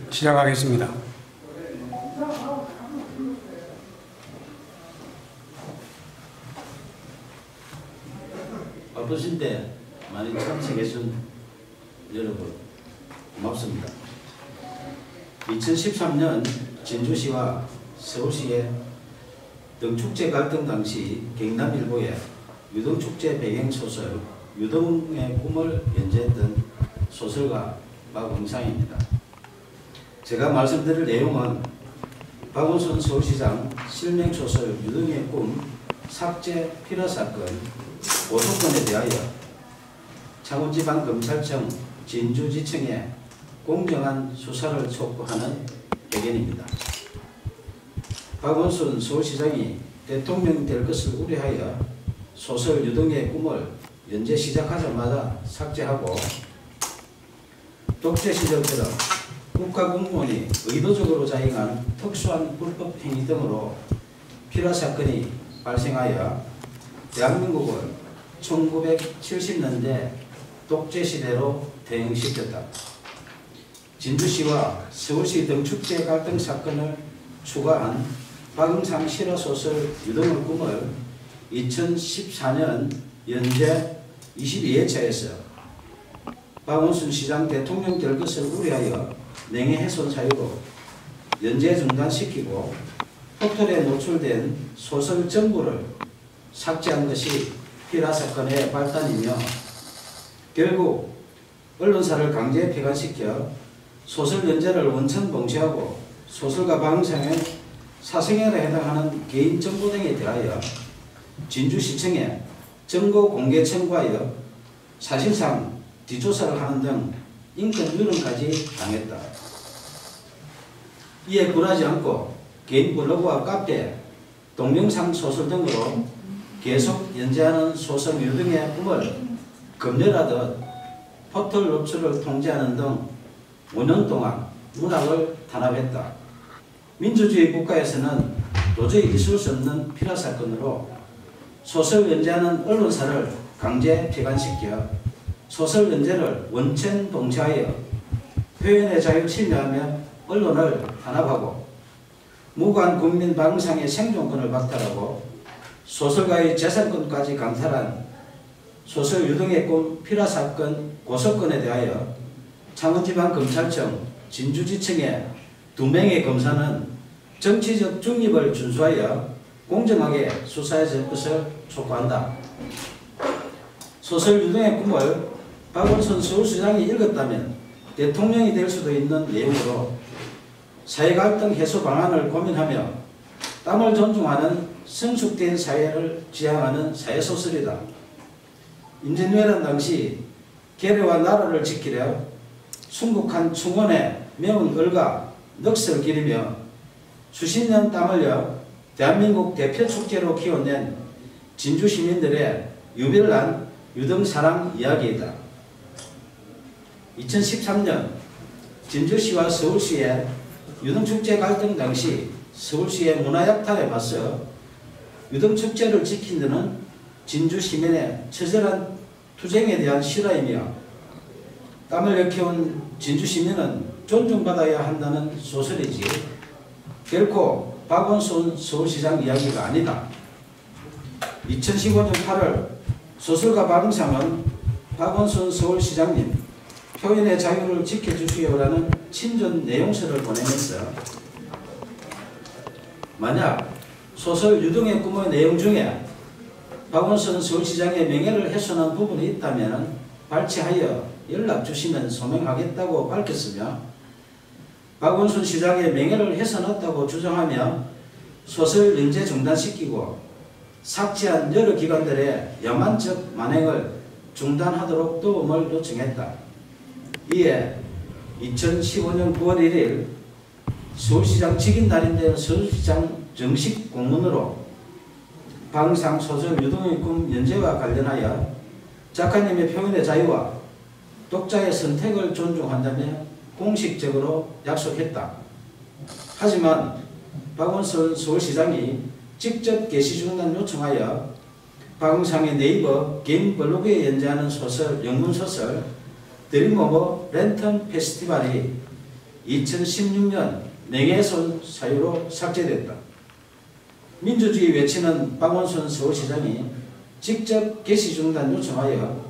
시작하겠습니다. 바쁘신 때 많이 참석해준 여러분 고맙습니다. 2013년 진주시와 서울시의 등축제 갈등 당시 경남일보의 유등축제 배경소설 유등의 꿈을 연재했던 소설가 박응상입니다. 제가 말씀드릴 내용은 박원순 서울시장 실명소설 유등의 꿈 삭제 필화사건 고소건에 대하여 창원지방검찰청 진주지청에 공정한 수사를 촉구하는 회견입니다. 박원순 서울시장이 대통령이 될 것을 우려하여 소설 유등의 꿈을 연재 시작하자마자 삭제하고 독재 시절처럼 국가공무원이 의도적으로 자행한 특수한 불법 행위 등으로 필화사건이 발생하여 대한민국을 1970년대 독재시대로 대응시켰다. 진주시와 서울시 등축제 갈등 사건을 추가한 박응상 실화소설 유등의 꿈을 2014년 연재 22회차에서 박원순 시장 대통령 될 것을 우려하여 명예훼손 사유로 연재 중단시키고 포털에 노출된 소설 전부를 삭제한 것이 필화사건의 발단이며 결국 언론사를 강제 폐간시켜 소설 연재를 원천 봉쇄하고 소설가 박응상의 사생활에 해당하는 개인 정보 등에 대하여 진주시청에 정보 공개 청구하여 사실상 뒷조사를 하는 등 인권 유린까지 당했다. 이에 굴하지 않고 개인 블로그와 카페, 동영상 소설 등으로 계속 연재하는 소설 유등의 꿈을 검열하듯 포털 노출을 통제하는 등 5년 동안 문학을 탄압했다. 민주주의 국가에서는 도저히 있을 수 없는 필화사건으로 소설 연재하는 언론사를 강제 폐간시켜 소설 연재를 원천 봉쇄하여 표현의 자유를 침해하며 언론을 탄압하고 무관 국민 박응상의 생존권을 박탈하고 소설가의 재산권까지 강탈한 소설 유등의 꿈 필화사건 고소건에 대하여 창원지방검찰청 진주지청의 2명의 검사는 정치적 중립을 준수하여 공정하게 수사해 줄 것을 촉구한다. 소설 유등의 꿈을 박원순 서울시장이 읽었다면 대통령이 될 수도 있는 내용으로 사회갈등 해소 방안을 고민하며 땀을 존중하는 성숙된 사회를 지향하는 사회소설이다. 임진왜란 당시 계례와 나라를 지키려 순국한 충원에 매운 얼과 넋을 기리며 수십 년 땀 흘려 대한민국 대표 축제로 키워낸 진주 시민들의 유별난 유등사랑 이야기이다. 2013년 진주시와 서울시의 유등축제 갈등 당시 서울시의 문화약탈에 맞서 유등축제를 지킨 데는 진주 시민의 처절한 투쟁에 대한 실화이며 땀을 일깨운 진주 시민은 존중받아야 한다는 소설이지 결코 박원순 서울시장 이야기가 아니다. 2015년 8월 소설가 박응상은 박원순 서울시장님 표현의 자유를 지켜주시오라는 친전 내용서를 보내면서 만약 소설 유등의 꿈의 내용 중에 박원순 서울시장의 명예를 훼손한 부분이 있다면 발췌하여 연락 주시면 소명하겠다고 밝혔으며 박원순 시장의 명예를 훼손했다고 주장하며 소설 연재 중단시키고 삭제한 여러 기관들의 야만적 만행을 중단하도록 도움을 요청했다. 이에 2015년 9월 1일 서울시장 직인 날인데 서울시장 정식 공문으로 박응상 소설 유등의 꿈 연재와 관련하여 작가님의 표현의 자유와 독자의 선택을 존중한다며 공식적으로 약속했다. 하지만 박원순 서울시장이 직접 게시 중단 요청하여 박응상의 네이버 개인 블로그에 연재하는 소설, 영문소설 드림오버 랜턴 페스티벌이 2016년 명예훼손 사유로 삭제됐다. 민주주의 외치는 박원순 서울시장이 직접 게시 중단 요청하여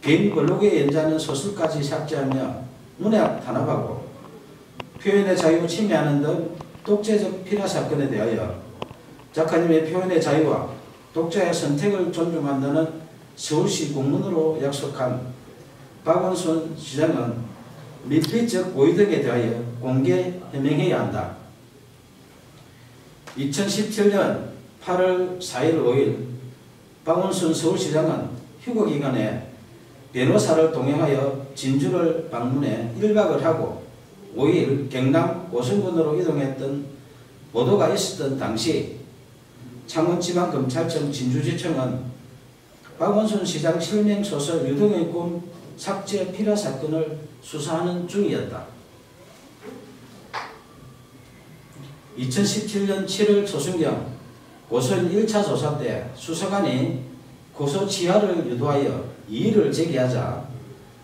개인 블로그에 연재하는 소설까지 삭제하며 문학 탄압하고 표현의 자유 침해하는 등 독재적 피라 사건에 대하여 작가님의 표현의 자유와 독자의 선택을 존중한다는 서울시 공문으로 약속한 박원순 시장은 밀폐적 고의 등에 대하여 공개 해명해야 한다. 2017년 8월 4일 5일 박원순 서울시장은 휴거기간에 변호사를 동행하여 진주를 방문해 1박을 하고 5일 경남 고성군으로 이동했던 보도가 있었던 당시 창원지방검찰청 진주지청은 박원순 시장 실명소설 유등의 꿈 삭제 피라 사건을 수사하는 중이었다. 2017년 7월 초순경 고소인 1차 조사 때 수사관이 고소 취하를 유도하여 이의를 제기하자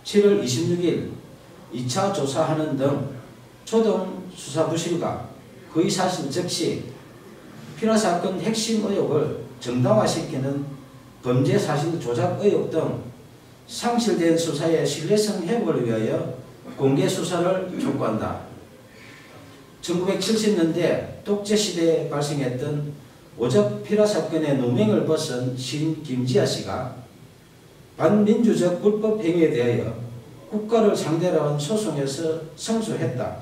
7월 26일 2차 조사하는 등 초동 수사 부실과 허위사실 적시, 피라사건 핵심 의혹을 정당화시키는 범죄 사실 조작 의혹 등 상실된 수사의 신뢰성 회복을 위하여 공개 수사를 촉구한다. 1970년대 독재시대에 발생했던 오적 피라사건의 누명을 벗은 시인 김지아 씨가 반민주적 불법 행위에 대하여 국가를 상대로 한 소송에서 승소했다.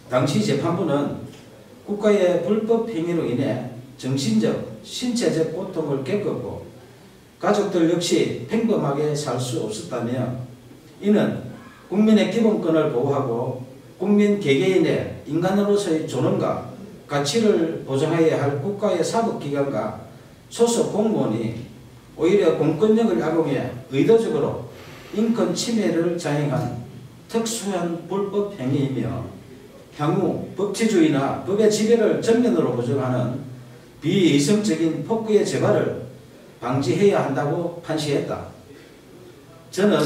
당시 재판부는 국가의 불법 행위로 인해 정신적, 신체적 고통을 겪었고 가족들 역시 평범하게 살 수 없었다며 이는 국민의 기본권을 보호하고 국민 개개인의 인간으로서의 존엄과 가치를 보장해야 할 국가의 사법기관과 소속 공무원이 오히려 공권력을 악용해 의도적으로 인권 침해를 자행한 특수한 불법 행위이며 향후 법치주의나 법의 지배를 전면으로 부정하는 비이성적인 폭구의 재발을 방지해야 한다고 판시했다. 저는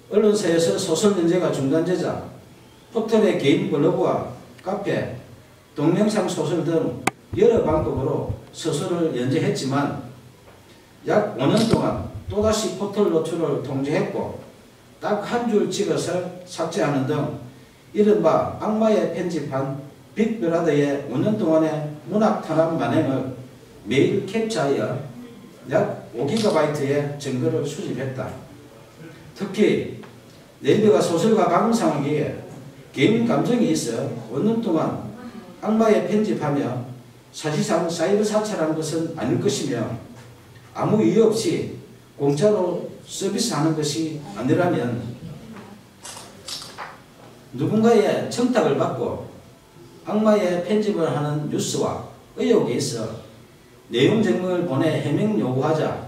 언론사에서 소설 연재가 중단되자 포털의 개인 블로그와 카페, 동영상 소설 등 여러 방법으로 소설을 연재했지만 약 5년 동안 또다시 포털 노출을 통제했고 딱 한 줄 찍어서 삭제하는 등 이른바 악마의 편집한 빅브라더의 5년 동안의 문학 탄압 만행을 매일 캡처하여 약 5GB의 증거를 수집했다. 특히 네이버가 소설가 박은상에게 개인 감정이 있어 5년 동안 악마의 편집하며 사실상 사이버 사찰한 것은 아닐 것이며 아무 이유 없이 공짜로 서비스하는 것이 아니라면 누군가의 청탁을 받고 악마의 편집을 하는 뉴스와 의혹에 있어 내용 증명을 보내 해명 요구하자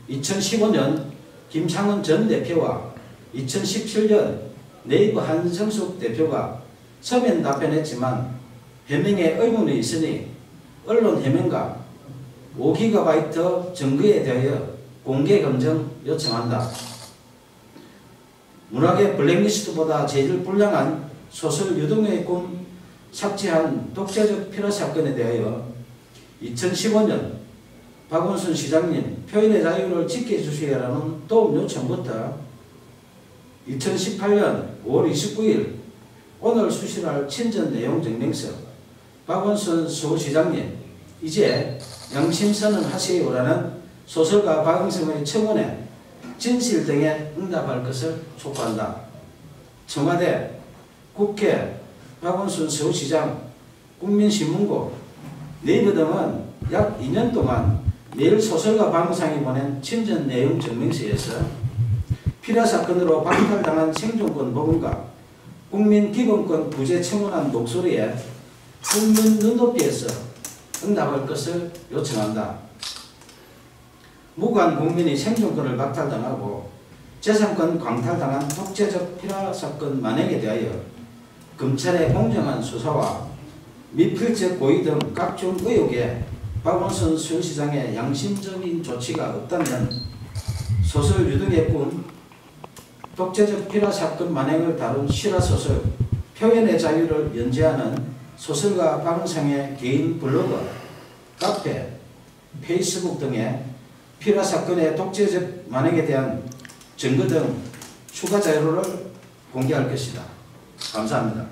2015년 김창원 전 대표와 2017년 네이버 한성숙 대표가 서면 답변했지만 해명에 의문이 있으니 언론 해명과 5GB 증거에 대하여 공개 검증 요청한다. 문학의 블랙리스트보다 재질 불량한 소설 유등의 꿈 삭제한 독재적 피라 사건에 대하여 2015년 박원순 시장님 표현의 자유를 지켜주시라는 도움 요청부터 2018년 5월 29일 오늘 수실할 친전 내용 증명서 박원순 서울시장님 이제 양심선언 하세요라는 소설가 박응성의 청원에 진실 등에 응답할 것을 촉구한다. 청와대, 국회, 박원순 서울시장, 국민신문고, 네이버 등은 약 2년 동안 매일 소설가 박응상이 보낸 친전 내용 증명서에서 피라 사건으로 박탈당한 생존권 보건과 국민 기본권 부재 청원한 목소리에 국민 눈높이에서 응답할 것을 요청한다. 무관 국민이 생존권을 박탈당하고 재산권 광탈당한 독재적 피라 사건 만행에 대하여 검찰의 공정한 수사와 미필적 고의 등 각종 의혹에 박원순 서울시장의 양심적인 조치가 없다면 소설 유등의 꿈 독재적 피라 사건 만행을 다룬 실화소설 표현의 자유를 연재하는 소설가 방상의 개인 블로그, 카페, 페이스북 등에 피라 사건의 독재적 만행에 대한 증거 등 추가 자료를 공개할 것이다. 감사합니다.